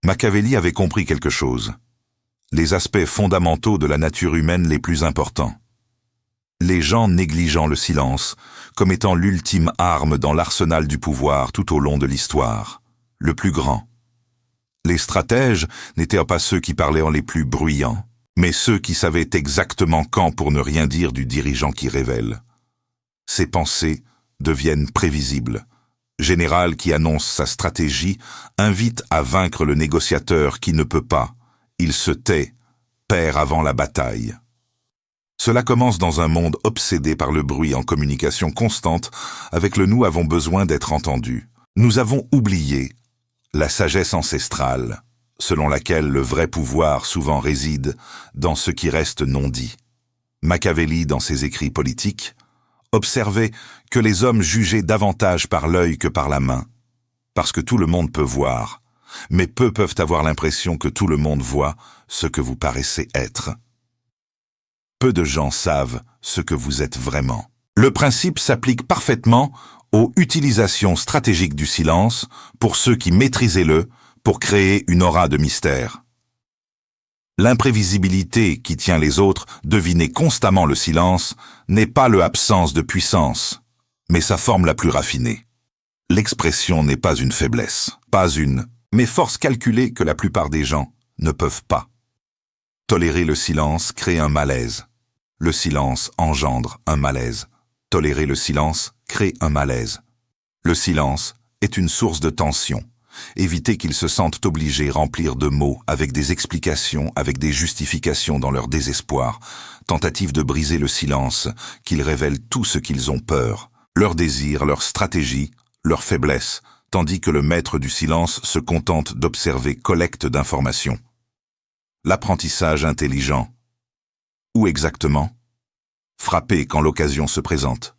Machiavelli avait compris quelque chose. Les aspects fondamentaux de la nature humaine les plus importants. Les gens négligeant le silence comme étant l'ultime arme dans l'arsenal du pouvoir tout au long de l'histoire, le plus grand. Les stratèges n'étaient pas ceux qui parlaient les plus bruyants, mais ceux qui savaient exactement quand pour ne rien dire du dirigeant qui révèle. Ses pensées deviennent prévisibles. Général qui annonce sa stratégie invite à vaincre le négociateur qui ne peut pas. Il se tait, perd avant la bataille. Cela commence dans un monde obsédé par le bruit en communication constante avec le nous avons besoin d'être entendus. Nous avons oublié la sagesse ancestrale, selon laquelle le vrai pouvoir souvent réside dans ce qui reste non dit. Machiavelli, dans ses écrits politiques, observait que les hommes jugeaient davantage par l'œil que par la main, parce que tout le monde peut voir, mais peu peuvent avoir l'impression que tout le monde voit ce que vous paraissez être. Peu de gens savent ce que vous êtes vraiment. Le principe s'applique parfaitement aux utilisations stratégiques du silence pour ceux qui maîtrisaient-le pour créer une aura de mystère. L'imprévisibilité qui tient les autres deviner constamment le silence n'est pas l'absence de puissance, mais sa forme la plus raffinée. L'expression n'est pas une faiblesse, mais force calculée que la plupart des gens ne peuvent pas. Tolérer le silence crée un malaise. Le silence engendre un malaise. Tolérer le silence crée un malaise. Le silence est une source de tension. Évitez qu'ils se sentent obligés de remplir de mots avec des explications, avec des justifications dans leur désespoir. Tentative de briser le silence, qu'ils révèlent tout ce qu'ils ont peur, leurs désirs, leurs stratégies, leurs faiblesses, tandis que le maître du silence se contente d'observer collecte d'informations. L'apprentissage intelligent. Où exactement? Frapper quand l'occasion se présente.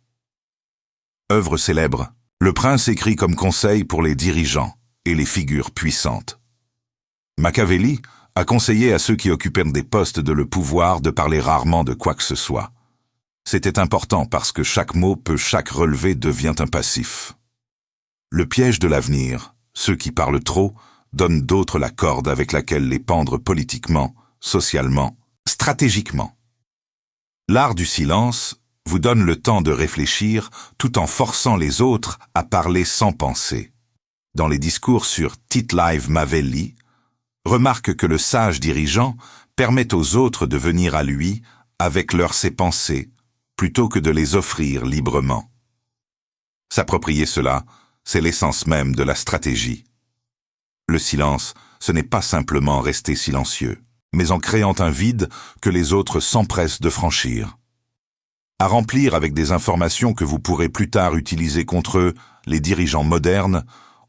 Œuvre célèbre. Le prince écrit comme conseil pour les dirigeants et les figures puissantes. Machiavelli a conseillé à ceux qui occupèrent des postes de le pouvoir de parler rarement de quoi que ce soit. C'était important parce que chaque mot chaque relevé devient un passif. Le piège de l'avenir, ceux qui parlent trop, donnent d'autres la corde avec laquelle les pendre politiquement, socialement, stratégiquement. L'art du silence vous donne le temps de réfléchir tout en forçant les autres à parler sans penser. Dans les discours sur Tite-Live Machiavelli, remarque que le sage dirigeant permet aux autres de venir à lui avec ses pensées, plutôt que de les offrir librement. S'approprier cela, c'est l'essence même de la stratégie. Le silence, ce n'est pas simplement rester silencieux, mais en créant un vide que les autres s'empressent de franchir. À remplir avec des informations que vous pourrez plus tard utiliser contre eux, les dirigeants modernes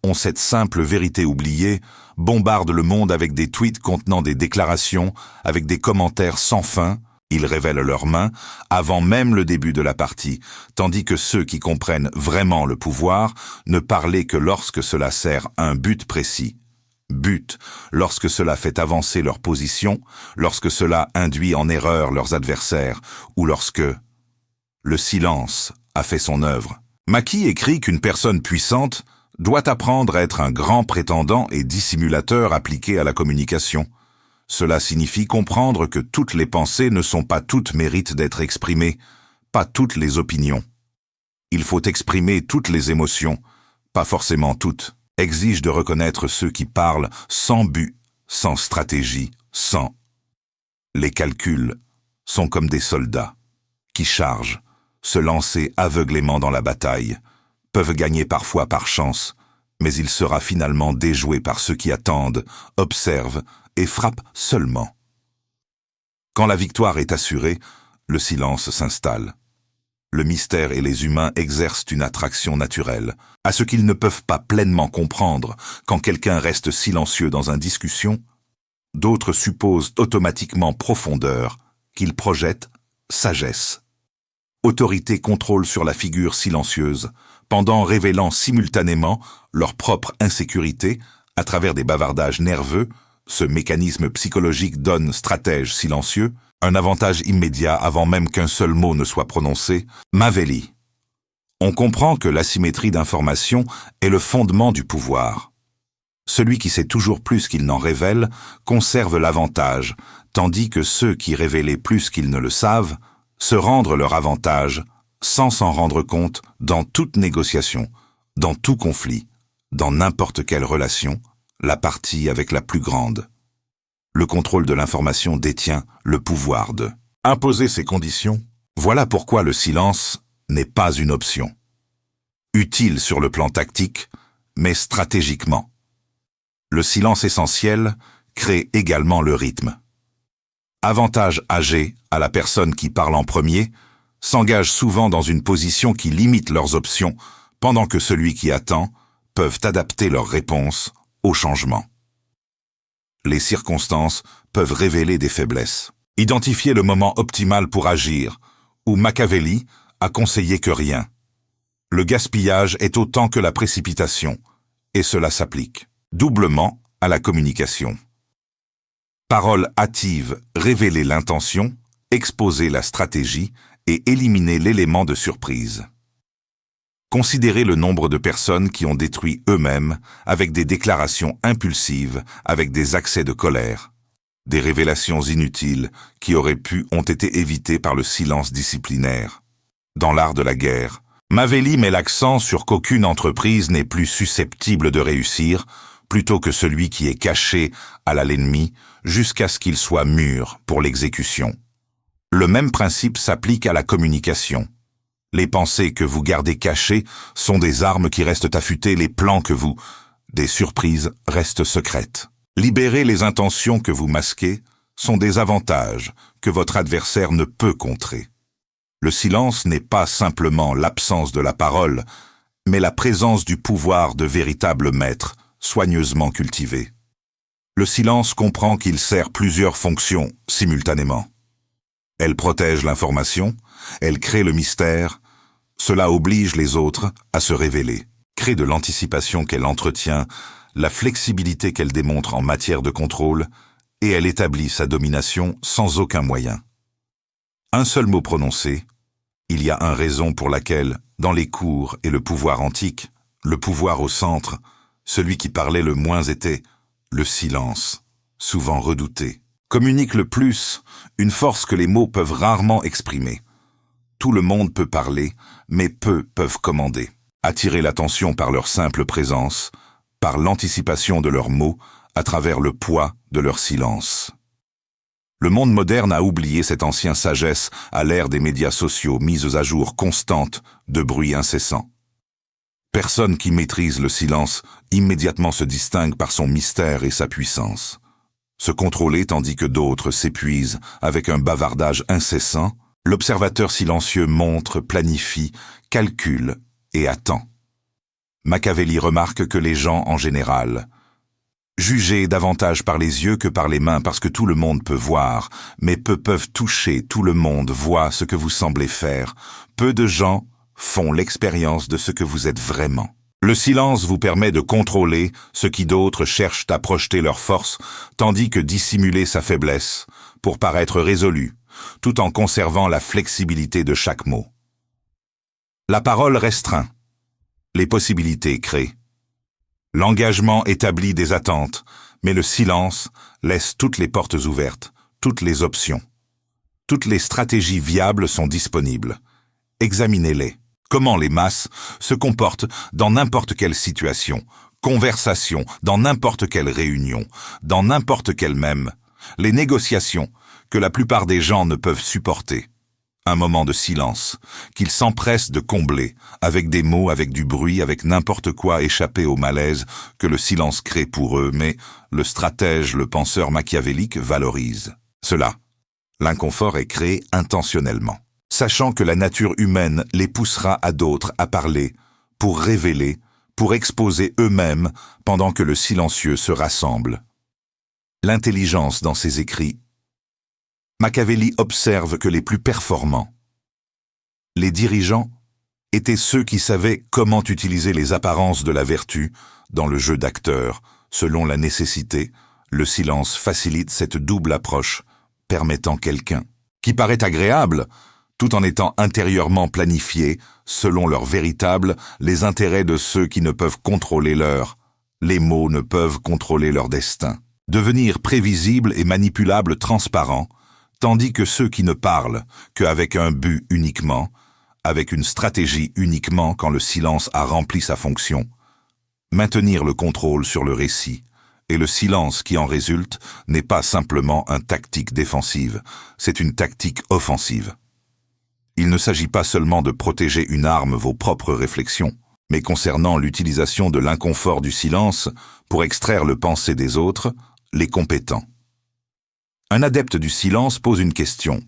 ont cette simple vérité oubliée, bombardent le monde avec des tweets contenant des déclarations, avec des commentaires sans fin, ils révèlent leurs mains avant même le début de la partie, tandis que ceux qui comprennent vraiment le pouvoir ne parlaient que lorsque cela sert un but précis. But, lorsque cela fait avancer leur position, lorsque cela induit en erreur leurs adversaires, ou lorsque le silence a fait son œuvre. Mackie écrit qu'une personne puissante doit apprendre à être un grand prétendant et dissimulateur appliqué à la communication. Cela signifie comprendre que toutes les pensées ne sont pas toutes méritent d'être exprimées, pas toutes les opinions. Il faut exprimer toutes les émotions, pas forcément toutes. Exige de reconnaître ceux qui parlent sans but, sans stratégie, sans. Les calculs sont comme des soldats qui chargent, se lancer aveuglément dans la bataille, peuvent gagner parfois par chance, mais il sera finalement déjoué par ceux qui attendent, observent et frappent seulement. Quand la victoire est assurée, le silence s'installe. Le mystère et les humains exercent une attraction naturelle, à ce qu'ils ne peuvent pas pleinement comprendre quand quelqu'un reste silencieux dans une discussion. D'autres supposent automatiquement profondeur, qu'ils projettent sagesse. Autorité contrôle sur la figure silencieuse, pendant révélant simultanément leur propre insécurité à travers des bavardages nerveux. Ce mécanisme psychologique donne stratège silencieux un avantage immédiat avant même qu'un seul mot ne soit prononcé. Machiavelli. On comprend que l'asymétrie d'information est le fondement du pouvoir. Celui qui sait toujours plus qu'il n'en révèle conserve l'avantage, tandis que ceux qui révélaient plus qu'ils ne le savent se rendent leur avantage, sans s'en rendre compte, dans toute négociation, dans tout conflit, dans n'importe quelle relation, la partie avec la plus grande. Le contrôle de l'information détient le pouvoir de imposer ses conditions. Voilà pourquoi le silence n'est pas une option. Utile sur le plan tactique, mais stratégiquement. Le silence essentiel crée également le rythme. Avantage âgé à la personne qui parle en premier, s'engage souvent dans une position qui limite leurs options, pendant que celui qui attend peuvent adapter leurs réponses au changement. Les circonstances peuvent révéler des faiblesses. Identifier le moment optimal pour agir, où Machiavelli a conseillé que rien. Le gaspillage est autant que la précipitation, et cela s'applique doublement à la communication. Parole hâtive, révéler l'intention, exposer la stratégie et éliminer l'élément de surprise. Considérez le nombre de personnes qui ont détruit eux-mêmes avec des déclarations impulsives, avec des accès de colère. Des révélations inutiles qui auraient pu ont été évitées par le silence disciplinaire. Dans l'art de la guerre, Machiavelli met l'accent sur qu'aucune entreprise n'est plus susceptible de réussir, plutôt que celui qui est caché à l'ennemi jusqu'à ce qu'il soit mûr pour l'exécution. Le même principe s'applique à la communication. Les pensées que vous gardez cachées sont des armes qui restent affûtées, les plans que vous... Des surprises restent secrètes. Libérer les intentions que vous masquez sont des avantages que votre adversaire ne peut contrer. Le silence n'est pas simplement l'absence de la parole, mais la présence du pouvoir de véritables maîtres, soigneusement cultivé. Le silence comprend qu'il sert plusieurs fonctions simultanément. Elle protège l'information, elle crée le mystère, cela oblige les autres à se révéler, crée de l'anticipation qu'elle entretient, la flexibilité qu'elle démontre en matière de contrôle, et elle établit sa domination sans aucun moyen. Un seul mot prononcé, il y a une raison pour laquelle, dans les cours et le pouvoir antique, le pouvoir au centre, celui qui parlait le moins était le silence, souvent redouté, communique le plus, une force que les mots peuvent rarement exprimer. Tout le monde peut parler, mais peu peuvent commander. Attirer l'attention par leur simple présence, par l'anticipation de leurs mots, à travers le poids de leur silence. Le monde moderne a oublié cette ancienne sagesse à l'ère des médias sociaux mises à jour constantes de bruit incessant. Personne qui maîtrise le silence immédiatement se distingue par son mystère et sa puissance. Se contrôler tandis que d'autres s'épuisent avec un bavardage incessant, l'observateur silencieux montre, planifie, calcule et attend. Machiavelli remarque que les gens en général jugent davantage par les yeux que par les mains parce que tout le monde peut voir, mais peu peuvent toucher, tout le monde voit ce que vous semblez faire. Peu de gens font l'expérience de ce que vous êtes vraiment. Le silence vous permet de contrôler ce qui d'autres cherchent à projeter leur force, tandis que dissimuler sa faiblesse pour paraître résolu, tout en conservant la flexibilité de chaque mot. La parole restreint. Les possibilités créent. L'engagement établit des attentes, mais le silence laisse toutes les portes ouvertes, toutes les options. Toutes les stratégies viables sont disponibles. Examinez-les. Comment les masses se comportent dans n'importe quelle situation, conversation, dans n'importe quelle réunion, dans n'importe quelle même, les négociations que la plupart des gens ne peuvent supporter. Un moment de silence, qu'ils s'empressent de combler, avec des mots, avec du bruit, avec n'importe quoi échappé au malaise que le silence crée pour eux, mais le stratège, le penseur machiavélique valorise. Cela, l'inconfort est créé intentionnellement, sachant que la nature humaine les poussera à d'autres à parler, pour révéler, pour exposer eux-mêmes pendant que le silencieux se rassemble. L'intelligence dans ses écrits. Machiavelli observe que les plus performants, les dirigeants, étaient ceux qui savaient comment utiliser les apparences de la vertu dans le jeu d'acteurs. Selon la nécessité, le silence facilite cette double approche, permettant quelqu'un qui paraît agréable, tout en étant intérieurement planifié, selon leur véritable, les intérêts de ceux qui ne peuvent contrôler leur Les mots ne peuvent contrôler leur destin, devenir prévisibles et manipulables transparents, tandis que ceux qui ne parlent qu'avec un but uniquement, avec une stratégie uniquement quand le silence a rempli sa fonction, maintenir le contrôle sur le récit, et le silence qui en résulte n'est pas simplement une tactique défensive, c'est une tactique offensive. Il ne s'agit pas seulement de protéger une arme vos propres réflexions, mais concernant l'utilisation de l'inconfort du silence pour extraire le pensée des autres, les compétents. Un adepte du silence pose une question.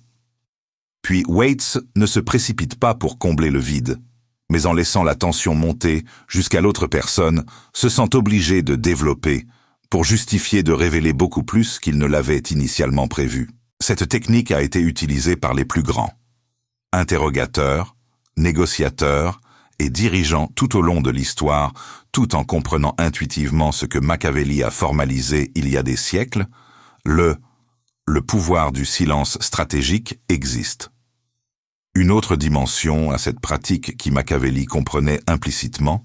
Puis Waits ne se précipite pas pour combler le vide, mais en laissant la tension monter jusqu'à l'autre personne, se sent obligé de développer pour justifier de révéler beaucoup plus qu'il ne l'avait initialement prévu. Cette technique a été utilisée par les plus grands. Interrogateurs, négociateurs et dirigeants tout au long de l'histoire, tout en comprenant intuitivement ce que Machiavelli a formalisé il y a des siècles, le pouvoir du silence stratégique existe. Une autre dimension à cette pratique qui Machiavelli comprenait implicitement,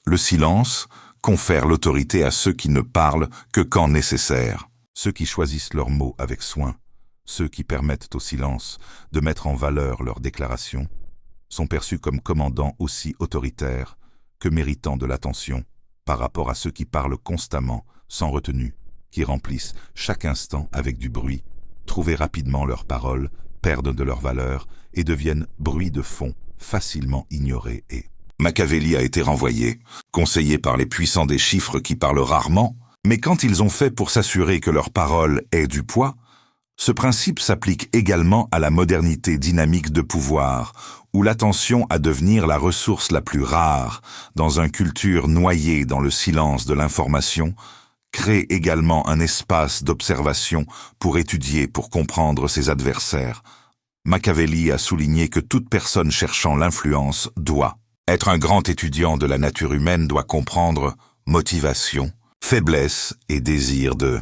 le silence confère l'autorité à ceux qui ne parlent que quand nécessaire, ceux qui choisissent leurs mots avec soin, ceux qui permettent au silence de mettre en valeur leurs déclarations, sont perçus comme commandants aussi autoritaires que méritants de l'attention par rapport à ceux qui parlent constamment, sans retenue, qui remplissent chaque instant avec du bruit, trouvent rapidement leurs paroles, perdent de leur valeur et deviennent bruit de fond, facilement ignorés et... Machiavelli a été renvoyé, conseillé par les puissants des chiffres qui parlent rarement, mais quand ils ont fait pour s'assurer que leur parole ait du poids, ce principe s'applique également à la modernité dynamique de pouvoir, où l'attention à devenir la ressource la plus rare, dans une culture noyée dans le silence de l'information, crée également un espace d'observation pour étudier, pour comprendre ses adversaires. Machiavelli a souligné que toute personne cherchant l'influence doit être un grand étudiant de la nature humaine, doit comprendre motivation, faiblesse et désir de...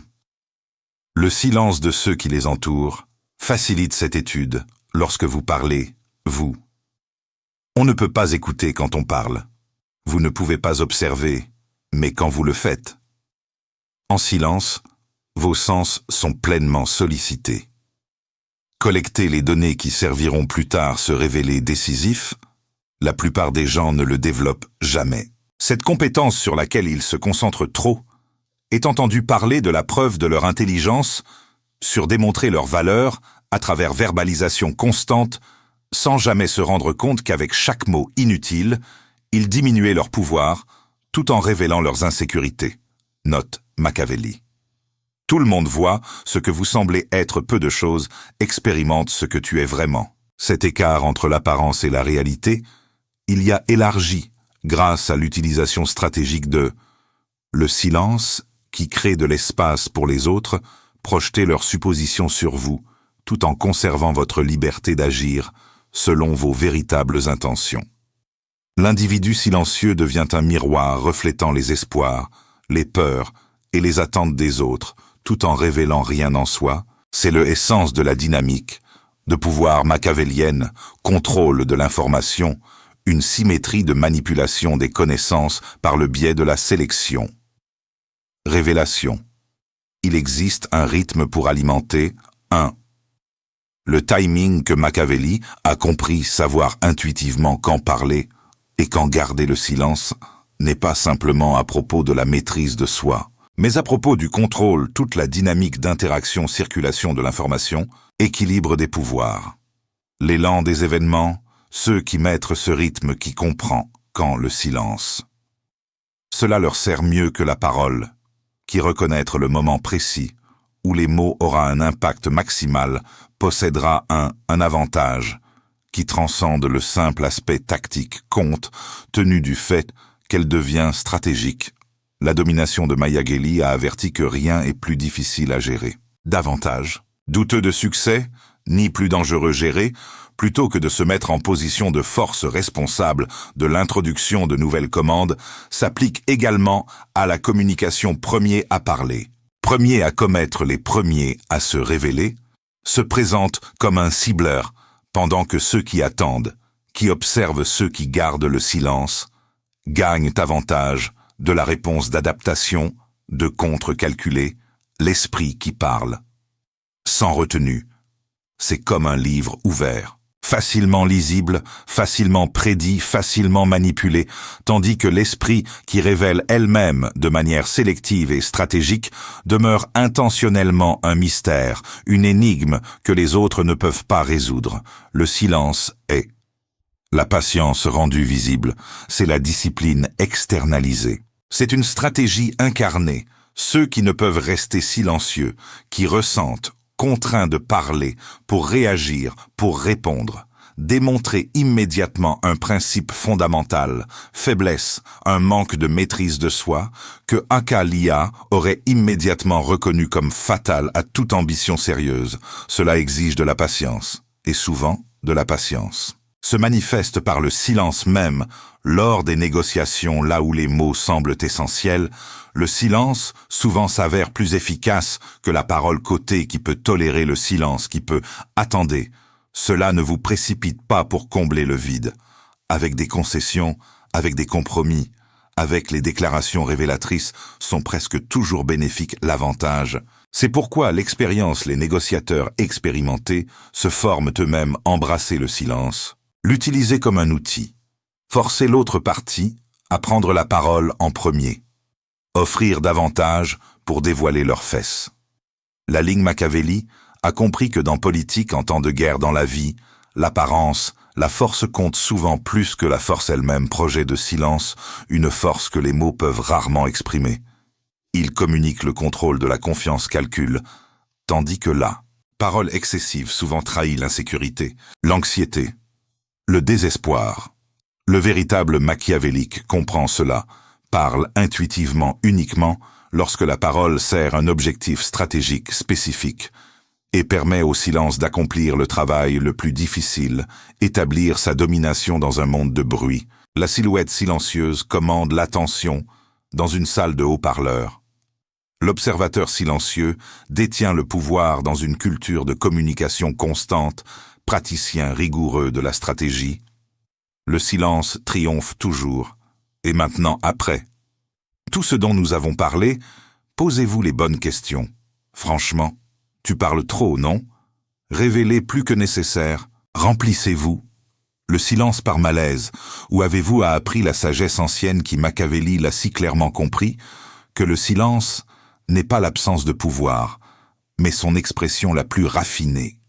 Le silence de ceux qui les entourent facilite cette étude lorsque vous parlez, vous. On ne peut pas écouter quand on parle. Vous ne pouvez pas observer, mais quand vous le faites. En silence, vos sens sont pleinement sollicités. Collecter les données qui serviront plus tard se révéler décisifs, la plupart des gens ne le développent jamais. Cette compétence sur laquelle ils se concentrent trop est entendu parler de la preuve de leur intelligence, sur démontrer leur valeur à travers verbalisation constante, sans jamais se rendre compte qu'avec chaque mot inutile, ils diminuaient leur pouvoir, tout en révélant leurs insécurités. Note Machiavelli. Tout le monde voit ce que vous semblez être peu de choses, expérimente ce que tu es vraiment. Cet écart entre l'apparence et la réalité, il y a élargi grâce à l'utilisation stratégique de le silence qui crée de l'espace pour les autres, projeter leurs suppositions sur vous, tout en conservant votre liberté d'agir selon vos véritables intentions. L'individu silencieux devient un miroir reflétant les espoirs, les peurs et les attentes des autres, tout en révélant rien en soi. C'est l'essence de la dynamique, de pouvoir machiavélienne, contrôle de l'information, une symétrie de manipulation des connaissances par le biais de la sélection. Révélation. Il existe un rythme pour alimenter 1. Le timing que Machiavelli a compris savoir intuitivement quand parler et quand garder le silence n'est pas simplement à propos de la maîtrise de soi, mais à propos du contrôle, toute la dynamique d'interaction-circulation de l'information, équilibre des pouvoirs. L'élan des événements, ceux qui mettent ce rythme qui comprend quand le silence. Cela leur sert mieux que la parole, qui reconnaître le moment précis où les mots aura un impact maximal, possédera un avantage qui transcende le simple aspect tactique, compte tenu du fait qu'elle devient stratégique. La domination de Machiavelli a averti que rien est plus difficile à gérer. Davantage, douteux de succès, ni plus dangereux gérer, plutôt que de se mettre en position de force responsable de l'introduction de nouvelles commandes, s'applique également à la communication premier à parler, premier à commettre les premiers à se révéler, se présente comme un cibleur, pendant que ceux qui attendent, qui observent ceux qui gardent le silence, gagnent avantage de la réponse d'adaptation, de contre-calculé, l'esprit qui parle. Sans retenue. C'est comme un livre ouvert. Facilement lisible, facilement prédit, facilement manipulé, tandis que l'esprit qui révèle elle-même de manière sélective et stratégique demeure intentionnellement un mystère, une énigme que les autres ne peuvent pas résoudre. Le silence est. La patience rendue visible, c'est la discipline externalisée. C'est une stratégie incarnée, ceux qui ne peuvent rester silencieux, qui ressentent, contraints de parler, pour réagir, pour répondre, démontrer immédiatement un principe fondamental, faiblesse, un manque de maîtrise de soi, que Akalia aurait immédiatement reconnu comme fatal à toute ambition sérieuse. Cela exige de la patience, et souvent de la patience. Se manifeste par le silence même, lors des négociations là où les mots semblent essentiels, le silence souvent s'avère plus efficace que la parole cotée qui peut tolérer le silence, qui peut « attendez ». Cela ne vous précipite pas pour combler le vide. Avec des concessions, avec des compromis, avec les déclarations révélatrices sont presque toujours bénéfiques l'avantage. C'est pourquoi l'expérience, les négociateurs expérimentés se forment eux-mêmes embrasser le silence, l'utiliser comme un outil, forcer l'autre partie à prendre la parole en premier, offrir davantage pour dévoiler leurs fesses. La ligne Machiavelli a compris que dans politique, en temps de guerre dans la vie, l'apparence, la force compte souvent plus que la force elle-même, projet de silence, une force que les mots peuvent rarement exprimer. Il communique le contrôle de la confiance calcul, tandis que là, parole excessive souvent trahit l'insécurité, l'anxiété, le désespoir. Le véritable machiavélique comprend cela, parle intuitivement uniquement lorsque la parole sert un objectif stratégique spécifique et permet au silence d'accomplir le travail le plus difficile, établir sa domination dans un monde de bruit. La silhouette silencieuse commande l'attention dans une salle de haut-parleurs. L'observateur silencieux détient le pouvoir dans une culture de communication constante, praticien rigoureux de la stratégie. Le silence triomphe toujours. Et maintenant, après. Tout ce dont nous avons parlé, posez-vous les bonnes questions. Franchement, tu parles trop, non? Révélez plus que nécessaire. Remplissez-vous. Le silence par malaise, ou avez-vous appris la sagesse ancienne qui Machiavelli l'a si clairement compris, que le silence n'est pas l'absence de pouvoir, mais son expression la plus raffinée.